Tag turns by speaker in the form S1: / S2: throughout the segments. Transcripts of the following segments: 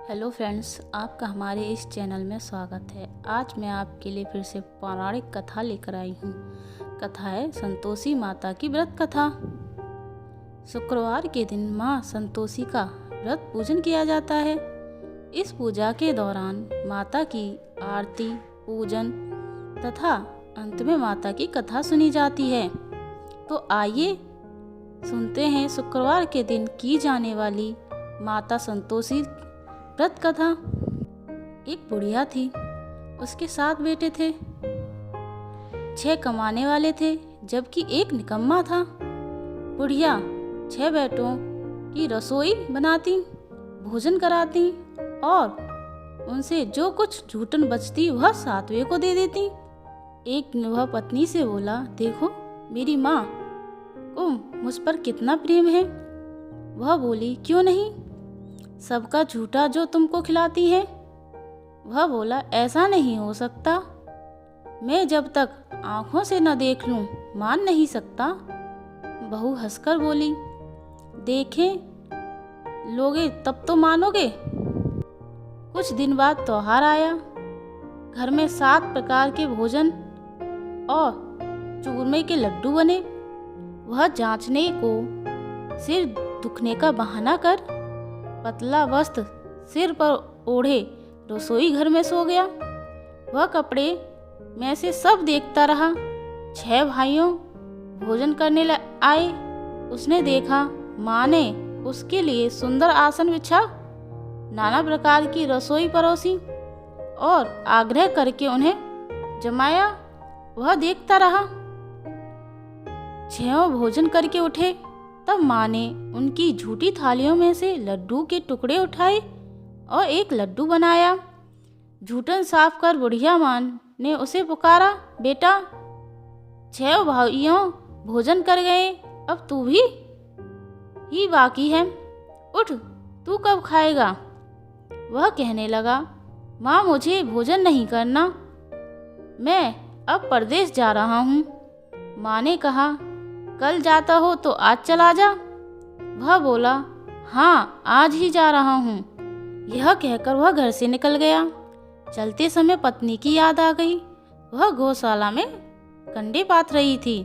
S1: Hello friends, आपका हमारे इस चैनल में स्वागत है। आज मैं आपके लिए फिर से पौराणिक कथा लेकर आई हूँ। कथा है संतोषी माता की व्रत कथा। शुक्रवार के दिन माँ संतोषी का व्रत पूजन किया जाता है। इस पूजा के दौरान माता की आरती, पूजन तथा अंत में माता की कथा सुनी जाती है। तो आइए सुनते हैं शुक्रवार के दिन की जाने वाली माता संतोषी व्रत कथा। एक बुढ़िया थी, उसके 7 बेटे थे। 6 कमाने वाले थे जबकि एक निकम्मा था। बुढ़िया 6 बेटों की रसोई बनाती, भोजन कराती और उनसे जो कुछ झूठन बचती वह 7वें को दे देती। एक ने वह पत्नी से बोला, देखो मेरी माँ को मुझ पर कितना प्रेम है। वह बोली, क्यों नहीं, सबका झूठा जो तुमको खिलाती है। वह बोला, ऐसा नहीं हो सकता, मैं जब तक आंखों से न देख लूं मान नहीं सकता। बहू हंसकर बोली, देखें लोगे तब तो मानोगे। कुछ दिन बाद त्योहार आया। घर में 7 प्रकार के भोजन और चूरमे के लड्डू बने। वह जांचने को सिर दुखने का बहाना कर पतला वस्त्र सिर पर ओढ़े रसोई घर में सो गया। वह कपड़े में से सब देखता रहा। 6 भाइयों भोजन करने आए। उसने देखा माँ ने उसके लिए सुंदर आसन बिछा, नाना प्रकार की रसोई परोसी और आग्रह करके उन्हें जमाया। वह देखता रहा। 6 भोजन करके उठे तब माँ ने उनकी झूठी थालियों में से लड्डू के टुकड़े उठाए और एक लड्डू बनाया। झूठन साफ कर बुढ़िया माँ ने उसे पुकारा, बेटा 6 भाइयों भोजन कर गए, अब तू भी ही बाकी है, उठ तू कब खाएगा। वह कहने लगा, माँ मुझे भोजन नहीं करना, मैं अब परदेश जा रहा हूँ। माँ ने कहा, कल जाता हो तो आज चला जा। वह बोला, हाँ आज ही जा रहा हूँ। यह कहकर वह घर से निकल गया। चलते समय पत्नी की याद आ गई। वह गौशाला में कंडे पात रही थी।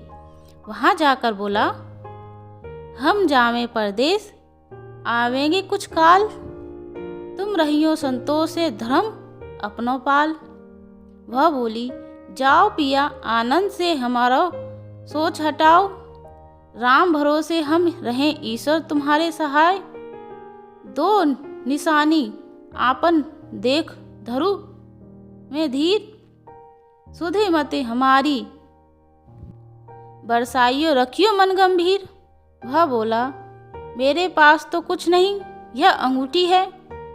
S1: वहाँ जाकर बोला, हम जावे परदेश, आवेंगे कुछ काल, तुम रहियो संतोष से धर्म अपनो पाल। वह बोली, जाओ पिया आनंद से हमारा सोच हटाओ, राम भरोसे हम रहें ईश्वर तुम्हारे सहाय। 2 निशानी आपन देख धरु में धीर, सुधे मते हमारी बरसाइयो रखियो मन गंभीर। वह बोला, मेरे पास तो कुछ नहीं, यह अंगूठी है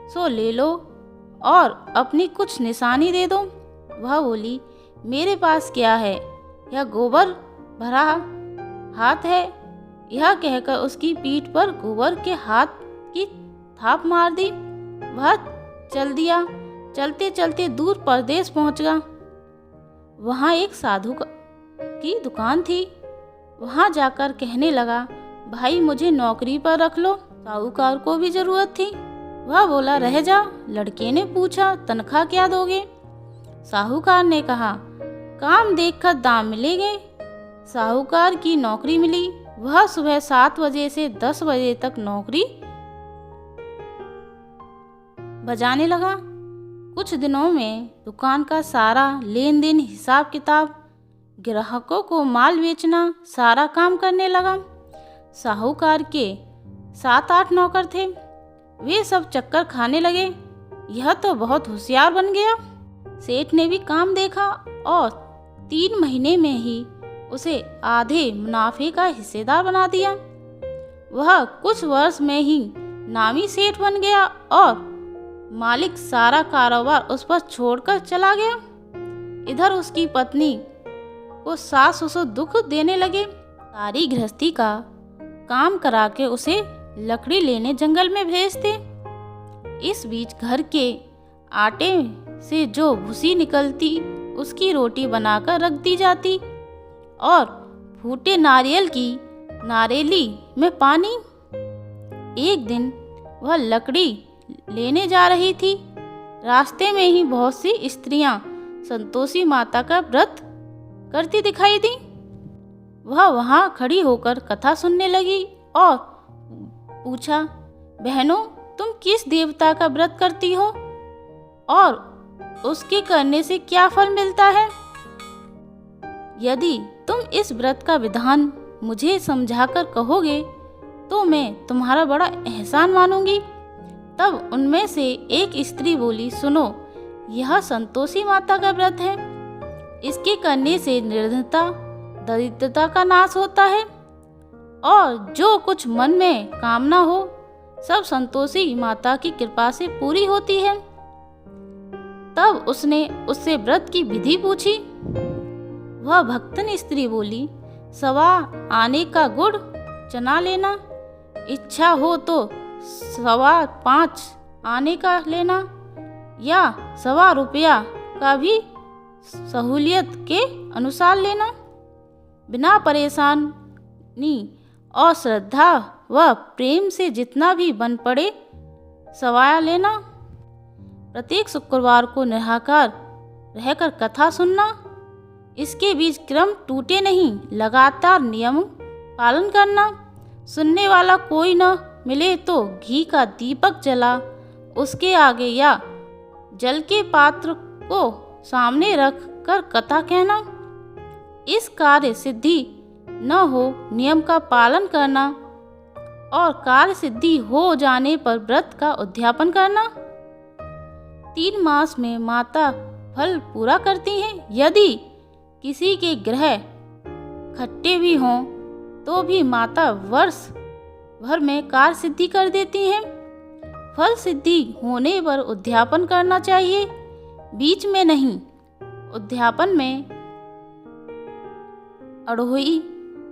S1: सो ले लो और अपनी कुछ निशानी दे दो। वह बोली, मेरे पास क्या है, यह गोबर भरा हाथ है। यह कहकर उसकी पीठ पर गोबर के हाथ की थाप मार दी। वह चल दिया। चलते चलते दूर परदेश पहुंच गया। वहाँ एक साधु की दुकान थी। वहाँ जाकर कहने लगा, भाई मुझे नौकरी पर रख लो, साहूकार को भी जरूरत थी। वह बोला, रह जा। लड़के ने पूछा, तनख्वाह क्या दोगे। साहूकार ने कहा, काम देखकर दाम मिलेंगे। साहूकार की नौकरी मिली। वह सुबह 7 बजे से 10 बजे तक नौकरी बजाने लगा। कुछ दिनों में दुकान का सारा लेन देन, हिसाब किताब, ग्राहकों को माल बेचना, सारा काम करने लगा। साहूकार के 7-8 नौकर थे। वे सब चक्कर खाने लगे। यह तो बहुत होशियार बन गया। सेठ ने भी काम देखा और 3 महीने में ही उसे आधे मुनाफे का हिस्सेदार बना दिया। वह कुछ वर्ष में ही नामी सेठ बन गया और मालिक सारा कारोबार उस पर छोड़कर चला गया। इधर उसकी पत्नी को सास ससुर दुख देने लगे। सारी गृहस्थी का काम करा के उसे लकड़ी लेने जंगल में भेजते। इस बीच घर के आटे से जो भूसी निकलती उसकी रोटी बनाकर रख दी जाती और फूटे नारियल की नारेली में पानी। एक दिन वह लकड़ी लेने जा रही थी, रास्ते में ही बहुत सी स्त्रियां संतोषी माता का व्रत करती दिखाई दी। वह वहां खड़ी होकर कथा सुनने लगी और पूछा, बहनों, तुम किस देवता का व्रत करती हो और उसके करने से क्या फल मिलता है? यदि तुम इस व्रत का विधान मुझे समझाकर कहोगे तो मैं तुम्हारा बड़ा एहसान मानूंगी। तब उनमें से एक स्त्री बोली, सुनो, यह संतोषी माता का व्रत है। इसके करने से निर्धनता, दरिद्रता का नाश होता है और जो कुछ मन में कामना हो सब संतोषी माता की कृपा से पूरी होती है। तब उसने उससे व्रत की विधि पूछी। वह भक्तन स्त्री बोली, 1.25 आने का गुड़ चना लेना, इच्छा हो तो 5.25 आने का लेना या 1.25 रुपया का भी सहूलियत के अनुसार लेना। बिना परेशानी और श्रद्धा व प्रेम से जितना भी बन पड़े सवाया लेना। प्रत्येक शुक्रवार को निराहार रहकर कथा सुनना। इसके बीच क्रम टूटे नहीं, लगातार नियम पालन करना। सुनने वाला कोई न मिले तो घी का दीपक जला उसके आगे या जल के पात्र को सामने रख कर कथा कहना। इस कार्य सिद्धि न हो नियम का पालन करना और कार्य सिद्धि हो जाने पर व्रत का उद्यापन करना। 3 मास में माता फल पूरा करती हैं। यदि किसी के ग्रह खट्टे भी हों तो भी माता वर्ष भर में कार्य सिद्धि कर देती हैं। फल सिद्धि होने पर उद्यापन करना चाहिए, बीच में नहीं। उद्यापन में अड़हुई,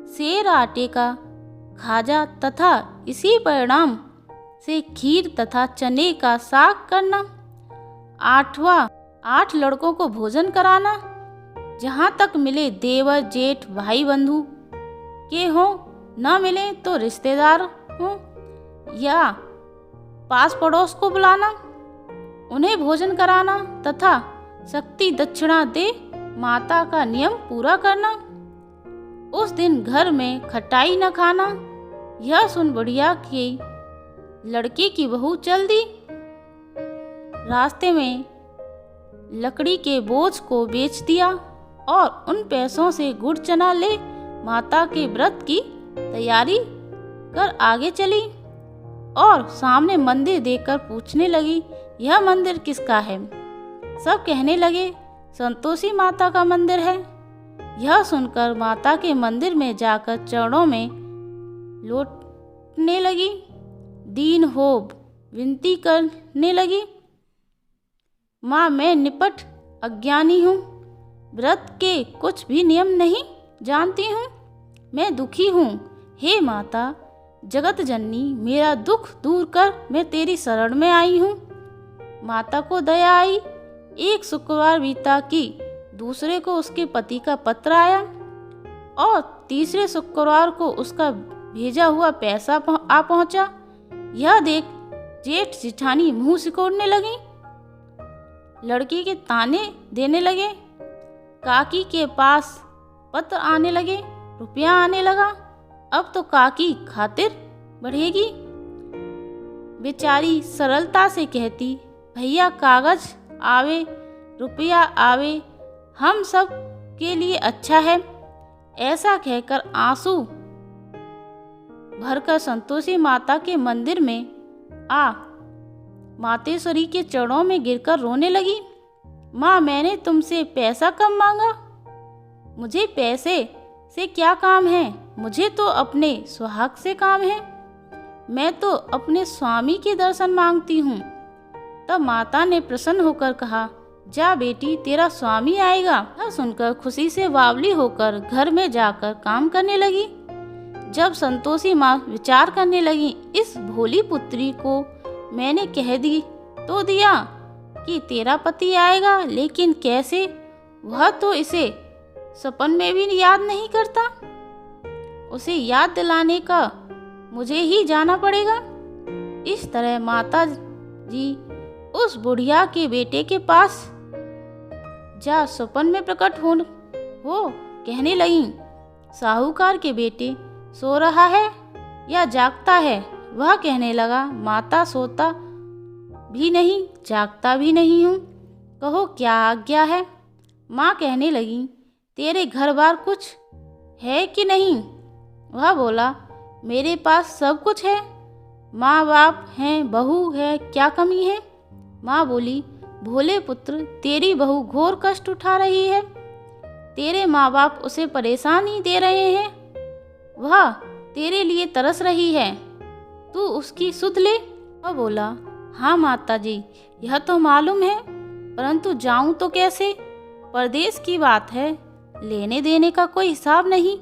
S1: सेर, आटे का खाजा तथा इसी परिणाम से खीर तथा चने का साग करना। 8 लड़कों को भोजन कराना। जहाँ तक मिले देवर, जेठ, भाई बंधु के हों, न मिले तो रिश्तेदार हों या पास पड़ोस को बुलाना, उन्हें भोजन कराना तथा शक्ति दक्षिणा दे माता का नियम पूरा करना। उस दिन घर में खटाई न खाना। यह सुन बुढ़िया की लड़के की बहू चल दी। रास्ते में लकड़ी के बोझ को बेच दिया और उन पैसों से गुड़ चना ले माता के व्रत की तैयारी कर आगे चली और सामने मंदिर देखकर पूछने लगी, यह मंदिर किसका है? सब कहने लगे, संतोषी माता का मंदिर है। यह सुनकर माता के मंदिर में जाकर चरणों में लौटने लगी, दीन हो विनती करने लगी, माँ, मैं निपट अज्ञानी हूँ, व्रत के कुछ भी नियम नहीं जानती हूँ, मैं दुखी हूँ। हे माता जगत जननी, मेरा दुख दूर कर, मैं तेरी शरण में आई हूँ। माता को दया आई। एक शुक्रवार बीता कि दूसरे को उसके पति का पत्र आया और तीसरे शुक्रवार को उसका भेजा हुआ पैसा आ पहुँचा। यह देख जेठ जेठानी मुंह सिकोड़ने लगी, लड़की के ताने देने लगे। काकी के पास पत्र आने लगे, रुपया आने लगा। अब तो काकी खातिर बढ़ेगी। बेचारी सरलता से कहती, भैया कागज आवे, रुपया आवे, हम सब के लिए अच्छा है। ऐसा कहकर आंसू भरकर संतोषी माता के मंदिर में आ मातेश्वरी के चरणों में गिरकर रोने लगी। माँ, मैंने तुमसे पैसा कम मांगा, मुझे पैसे से क्या काम है? मुझे तो अपने सुहाग से काम है। मैं तो अपने स्वामी के दर्शन मांगती हूँ। तब माता ने प्रसन्न होकर कहा, जा बेटी, तेरा स्वामी आएगा। यह सुनकर खुशी से बावली होकर घर में जाकर काम करने लगी। जब संतोषी माँ विचार करने लगी, इस भोली पुत्री को मैंने कह दी तो दिया कि तेरा पति आएगा, लेकिन कैसे? वह तो इसे सपन में भी याद नहीं करता। उसे याद दिलाने का मुझे ही जाना पड़ेगा। इस तरह माता जी उस बुढ़िया के बेटे के पास जा स्वप्न में प्रकट हो कहने लगी, साहूकार के बेटे सो रहा है या जागता है? वह कहने लगा, माता सोता भी नहीं जागता भी नहीं हूँ, कहो क्या आज्ञा है? माँ कहने लगी, तेरे घर बार कुछ है कि नहीं? वह बोला, मेरे पास सब कुछ है, माँ बाप हैं, बहू है, क्या कमी है? माँ बोली, भोले पुत्र, तेरी बहू घोर कष्ट उठा रही है, तेरे माँ बाप उसे परेशानी दे रहे हैं, वह तेरे लिए तरस रही है, तू उसकी सुध ले। वह बोला, हाँ माता जी, यह तो मालूम है, परंतु जाऊं तो कैसे? परदेश की बात है, लेने देने का कोई हिसाब नहीं,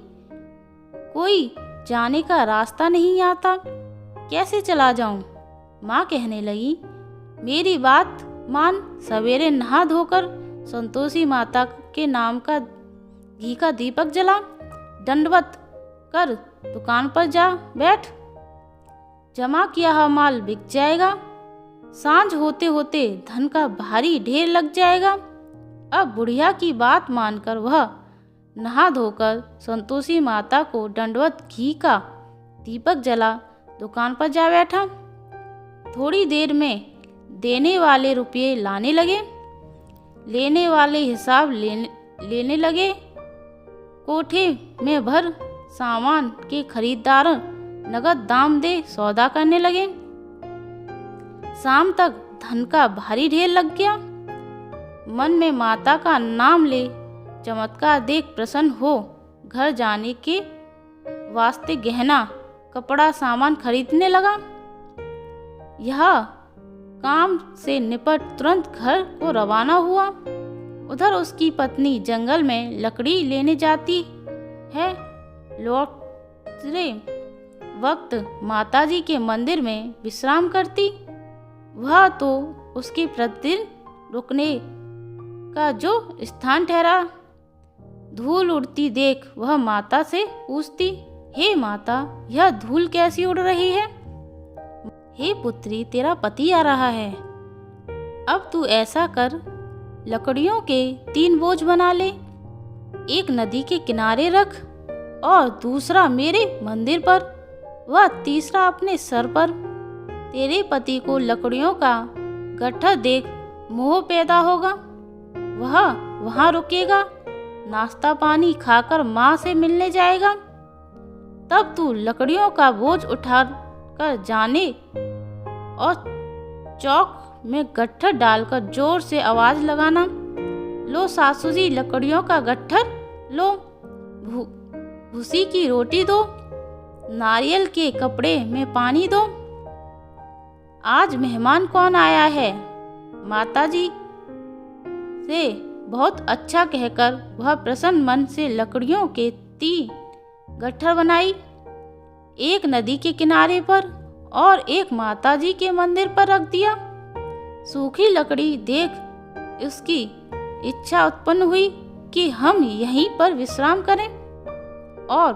S1: कोई जाने का रास्ता नहीं आता, कैसे चला जाऊं? माँ कहने लगी, मेरी बात मान, सवेरे नहा धोकर संतोषी माता के नाम का घी का दीपक जला, दंडवत कर दुकान पर जा बैठ, जमा किया हुआ माल बिक जाएगा, सांझ होते होते धन का भारी ढेर लग जाएगा। अब बुढ़िया की बात मानकर वह नहा धोकर संतोषी माता को दंडवत घी का दीपक जला दुकान पर जा बैठा। थोड़ी देर में देने वाले रुपये लाने लगे, लेने वाले हिसाब लेने लगे। कोठे में भर सामान के खरीदार नगद दाम दे सौदा करने लगे। शाम तक धन का भारी ढेर लग गया। मन में माता का नाम ले चमत्कार देख प्रसन्न हो घर जाने के वास्ते गहना कपड़ा सामान खरीदने लगा। यह काम से निपट तुरंत घर को रवाना हुआ। उधर उसकी पत्नी जंगल में लकड़ी लेने जाती है। लौटते वक्त माताजी के मंदिर में विश्राम करती। वह तो उसके प्रतिदिन रुकने का जो स्थान ठहरा। धूल उड़ती देख वह माता से पूछती, हे माता, यह धूल कैसी उड़ रही है? हे पुत्री, तेरा पति आ रहा है। अब तू ऐसा कर, लकड़ियों के 3 बोझ बना ले, एक नदी के किनारे रख और दूसरा मेरे मंदिर पर व तीसरा अपने सर पर। तेरे पति को लकड़ियों का गट्ठर देख मोह पैदा होगा, वह वहां रुकेगा, नाश्ता पानी खाकर माँ से मिलने जाएगा। तब तू लकड़ियों का बोझ उठा कर जाने और चौक में गट्ठर डालकर जोर से आवाज लगाना, लो सासू जी लकड़ियों का गट्ठर लो, भूसी की रोटी दो, नारियल के कपड़े में पानी दो। आज मेहमान कौन आया है? माताजी से बहुत अच्छा कहकर वह प्रसन्न मन से लकड़ियों के 3 गट्ठर बनाई, एक नदी के किनारे पर और एक माताजी के मंदिर पर रख दिया। सूखी लकड़ी देख उसकी इच्छा उत्पन्न हुई कि हम यहीं पर विश्राम करें और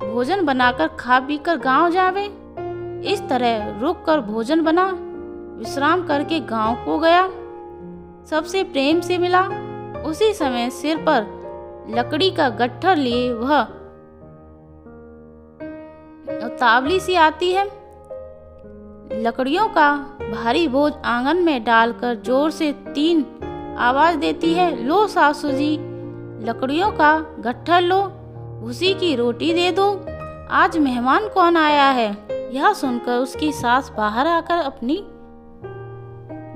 S1: भोजन बनाकर खा पीकर गांव जावें। इस तरह रुक कर भोजन बना, विश्राम करके गांव को गया, सबसे प्रेम से मिला। उसी समय सिर पर लकड़ी का गट्ठर लिए वह तावली सी आती है, लकड़ियों का भारी बोझ आंगन में डालकर जोर से 3 आवाज देती है, लो सासू जी लकड़ियों का गट्ठर लो, भूसी की रोटी दे दो, आज मेहमान कौन आया है? यह सुनकर उसकी सास बाहर आकर अपनी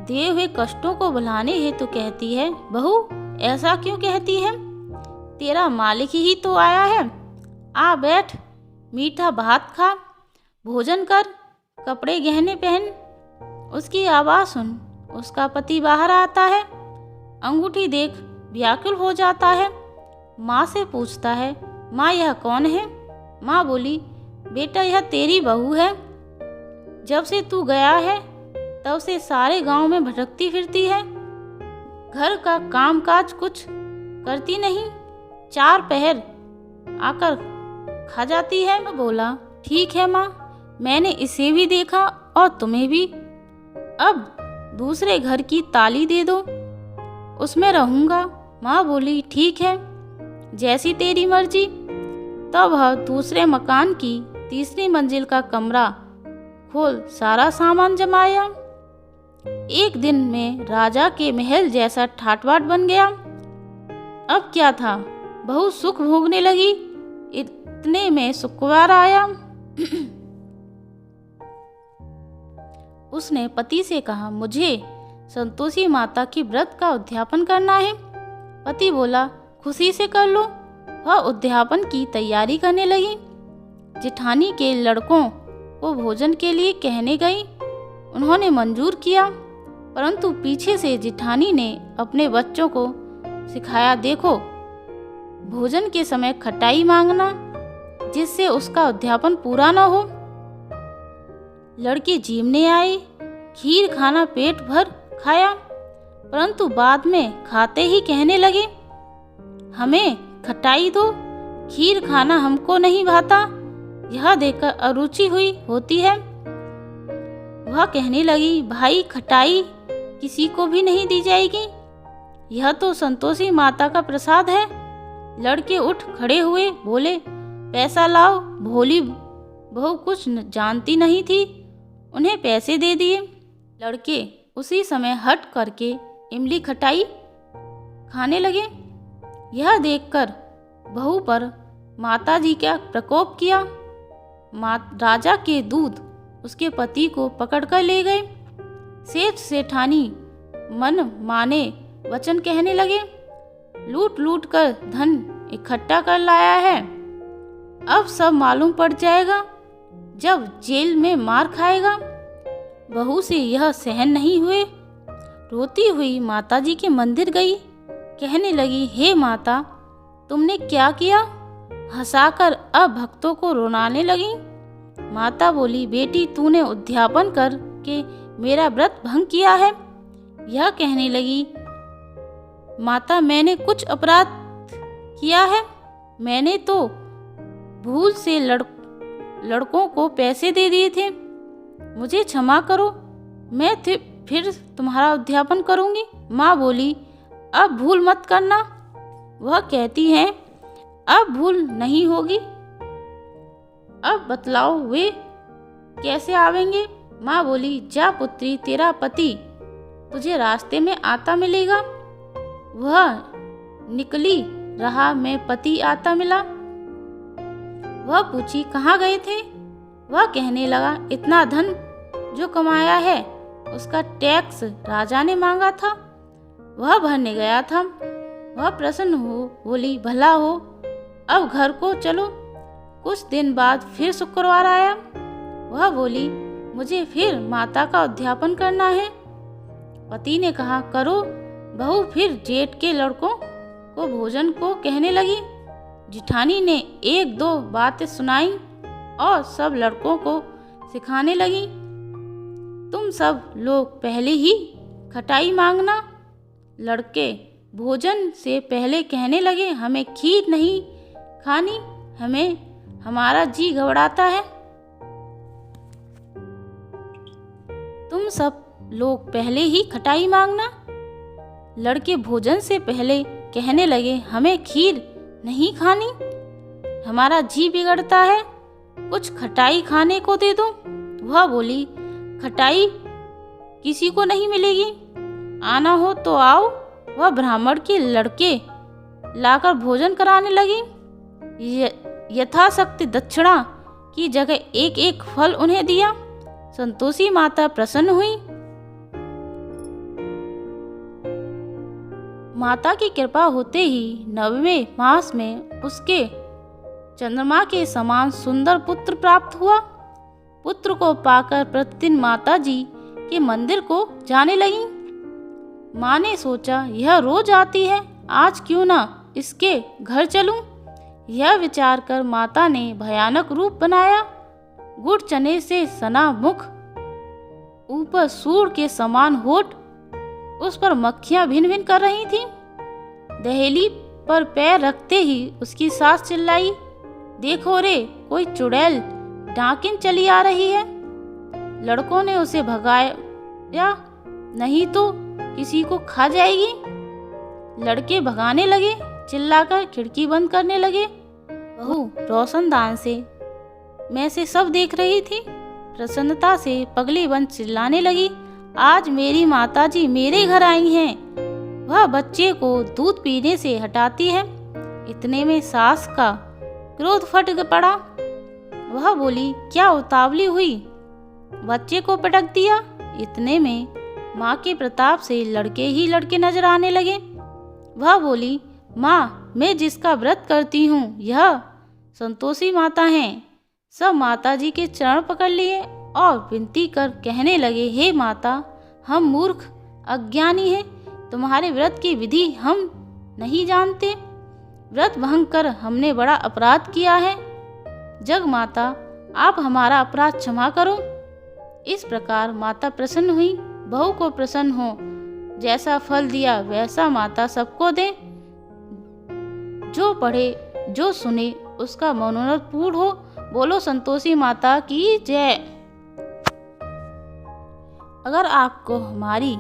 S1: दिए हुए कष्टों को भुलाने हेतु कहती है, बहू ऐसा क्यों कहती है? तेरा मालिक ही तो आया है, आ बैठ, मीठा भात खा, भोजन कर, कपड़े गहने पहन। उसकी आवाज़ सुन उसका पति बाहर आता है, अंगूठी देख व्याकुल हो जाता है। माँ से पूछता है, माँ यह कौन है? माँ बोली, बेटा यह तेरी बहू है, जब से तू गया है तब से सारे गांव में भटकती फिरती है, घर का काम काज कुछ करती नहीं, 4 पहर आकर खा जाती है। बोला, ठीक है माँ, मैंने इसे भी देखा और तुम्हें भी, अब दूसरे घर की ताली दे दो, उसमें रहूँगा। माँ बोली ठीक है, जैसी तेरी मर्जी। तब वह दूसरे मकान की तीसरी मंजिल का कमरा खोल सारा सामान जमाया। एक दिन में राजा के महल जैसा ठाटबाट बन गया। अब क्या था, बहू सुख भोगने लगी। इतने में शुक्रवार आया। उसने पति से कहा, मुझे संतोषी माता की व्रत का उद्यापन करना है। पति बोला, खुशी से कर लो। वह उद्यापन की तैयारी करने लगी। जेठानी के लड़कों को भोजन के लिए कहने गई। उन्होंने मंजूर किया, परंतु पीछे से जेठानी ने अपने बच्चों को सिखाया, देखो भोजन के समय खटाई मांगना, जिससे उसका उद्यापन पूरा न हो। लड़के जीमने आए, खीर खाना पेट भर खाया, परंतु बाद में खाते ही कहने लगे, हमें खटाई दो, खीर खाना हमको नहीं भाता। यह देखकर अरुचि हुई होती है। वह कहने लगी, भाई खटाई किसी को भी नहीं दी जाएगी, यह तो संतोषी माता का प्रसाद है। लड़के उठ खड़े हुए, बोले, पैसा लाओ। भोली बहू कुछ जानती नहीं थी, उन्हें पैसे दे दिए। लड़के उसी समय हट करके इमली खटाई खाने लगे। यह देखकर बहू पर माताजी का प्रकोप किया। राजा के दूत उसके पति को पकड़कर ले गए। सेठ सेठानी मन माने वचन कहने लगे, लूट लूट कर धन इकट्ठा कर लाया है, अब सब मालूम पड़ जाएगा जब जेल में मार खाएगा। बहू से यह सहन नहीं हुए, रोती हुई माताजी के मंदिर गई। कहने लगी, हे माता, तुमने क्या किया? हंसाकर अब भक्तों को रुलाने लगी। माता बोली, बेटी तूने उद्यापन करके मेरा व्रत भंग किया है। यह कहने लगी, माता मैंने कुछ अपराध किया है, मैंने तो भूल से लड़कों को पैसे दे दिए थे, मुझे क्षमा करो, मैं फिर तुम्हारा उद्यापन करूंगी। माँ बोली, अब भूल मत करना। वह कहती हैं, अब भूल नहीं होगी। अब बतलाओ वे कैसे आवेंगे? माँ बोली, जा पुत्री, तेरा पति तुझे रास्ते में आता मिलेगा। वह निकली रहा में पति आता मिला। वह पूछी, कहाँ गए थे? वह कहने लगा, इतना धन जो कमाया है उसका टैक्स राजा ने मांगा था, वह भरने गया था। वह प्रसन्न हो बोली, भला हो, अब घर को चलो। कुछ दिन बाद फिर शुक्रवार आया। वह बोली, मुझे फिर माता का उद्यापन करना है। पति ने कहा, करो। बहू फिर जेठ के लड़कों को भोजन को कहने लगी। जिठानी ने एक दो बातें सुनाई और सब लड़कों को सिखाने लगी, तुम सब लोग पहले ही खटाई मांगना। लड़के भोजन से पहले कहने लगे, हमें खीर नहीं खानी, हमें हमारा जी घबराता है। तुम सब लोग पहले ही खटाई मांगना। लड़के भोजन से पहले कहने लगे, हमें खीर नहीं खानी, हमारा जी बिगड़ता है, कुछ खटाई खाने को दे दो। वह बोली, खटाई किसी को नहीं मिलेगी, आना हो तो आओ। वह ब्राह्मण के लड़के लाकर भोजन कराने लगी। यथाशक्ति दक्षिणा की जगह एक एक फल उन्हें दिया। संतोषी माता प्रसन्न हुई। माता की कृपा होते ही 9वें मास में उसके चंद्रमा के समान सुंदर पुत्र प्राप्त हुआ। पुत्र को पाकर प्रतिदिन माता जी के मंदिर को जाने लगी। माँ ने सोचा, यह रोज आती है, आज क्यों ना इसके घर चलूं। यह विचार कर माता ने भयानक रूप बनाया। गुड़ चने से सना मुख, ऊपर सूर के समान होठ, उस पर मक्खियां भिन भिन कर रही थीं। दहेली पर पैर रखते ही उसकी सास चिल्लाई, देखो रे, कोई चुड़ैल डाकिन चली आ रही है। लड़कों ने उसे या नहीं तो किसी को खा जाएगी। लड़के भगाने लगे, चिल्लाकर खिड़की बंद करने लगे। बहू रोशनदान में से सब देख रही थी। प्रसन्नता से पगली बन चिल्लाने लगी, आज मेरी माताजी मेरे घर आई हैं। वह बच्चे को दूध पीने से हटाती है। इतने में सास का क्रोध फट पड़ा। वह बोली, क्या उतावली हुई, बच्चे को पटक दिया। इतने में माँ के प्रताप से लड़के ही लड़के नजर आने लगे। वह बोली, माँ मैं जिसका व्रत करती हूँ यह संतोषी माता हैं। सब माता जी के चरण पकड़ लिए और विनती कर कहने लगे, हे माता, हम मूर्ख अज्ञानी हैं, तुम्हारे व्रत की विधि हम नहीं जानते। व्रत भंग कर हमने बड़ा अपराध किया है। जग माता, आप हमारा अपराध क्षमा करो। इस प्रकार माता प्रसन्न हुई। बहू को प्रसन्न हो, जैसा फल दिया वैसा माता सबको दे। जो पढ़े जो सुने उसका मनोरथ पूर्ण हो। बोलो संतोषी माता की जय। अगर आपको हमारी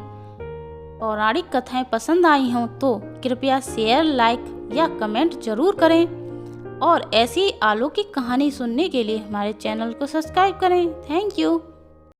S1: पौराणिक कथाएं पसंद आई हों तो कृपया शेयर, लाइक या कमेंट जरूर करें और ऐसी अलौकिक कहानी सुनने के लिए हमारे चैनल को सब्सक्राइब करें। Thank you.